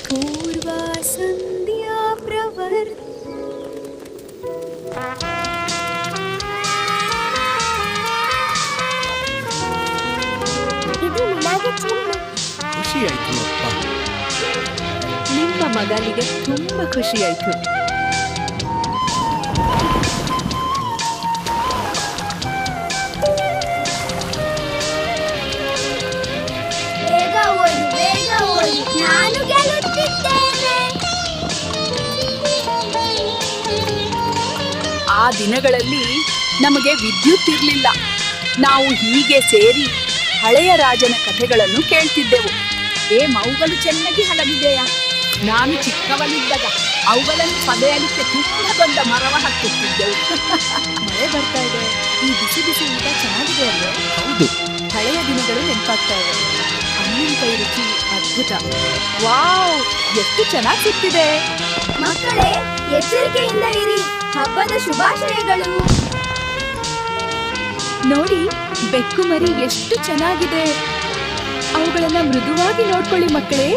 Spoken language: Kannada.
ಪೂರ್ವ ಸಂಧ್ಯಾ ಪ್ರವರ್ತ ಇದು ನಿನಗೆ ಚಿನ್ನ. ಖುಷಿ ಆಯ್ತು ಅಪ್ಪ. ನಿಮ್ಮ ಮಗನಿಗೆ ತುಂಬಾ ಖುಷಿಯಾಯ್ತು. ಬೇಗ ಓಡು, ಬೇಗ ಓಡು. ನಾನು ಗೆಲ್ಲುತ್ತಿದ್ದೇನೆ. ಆ ದಿನಗಳಲ್ಲಿ ನಮಗೆ ವಿದ್ಯುತ್ ಇರಲಿಲ್ಲ. ನಾವು ಹೀಗೆ ಸೇರಿ ಹಳೆಯ ರಾಜನ ಕಥೆಗಳನ್ನು ಕೇಳ್ತಿದ್ದೆವು. ಅವುಗಳು ಚೆನ್ನಾಗಿ ಹಳಗಿದೆಯಾ? ನಾನು ಚಿಕ್ಕವನಿದ್ದಾಗ ಅವುಗಳನ್ನು ಪಡೆಯಲಿಕ್ಕೆ ತುಂಬಾ ದೊಡ್ಡ ಮರವ ಹತ್ತುತ್ತಿದ್ದೆವು. ಮಳೆ ಬರ್ತಾ ಇದೆ. ಈ ಬಿಸಿ ಬಿಸಿ ಊಟ ಚೆನ್ನಾಗಿದೆ ಅಲ್ವೇ? ಹೌದು, ಹಳೆಯ ದಿನಗಳು ನೆನಪಾಗ್ತಾ ಇವೆ. ಅಮ್ಮನ ಕೈ ರುಚಿ ಅದ್ಭುತ. ವಾವ್, ಎಷ್ಟು ಚೆನ್ನಾಗಿ ಸಿಕ್ತಿದೆ. ಮಕ್ಕಳೇ, ಎಚ್ಚರಿಕೆಯಿಂದ ಇರಿ. ಹಬ್ಬದ ಶುಭಾಶಯಗಳು. ನೋಡಿ, ಬೆಕ್ಕು ಮರಿ ಎಷ್ಟು ಚೆನ್ನಾಗಿದೆ. ಅವುಗಳನ್ನ ಮೃದುವಾಗಿ ನೋಡ್ಕೊಳ್ಳಿ ಮಕ್ಕಳೇ.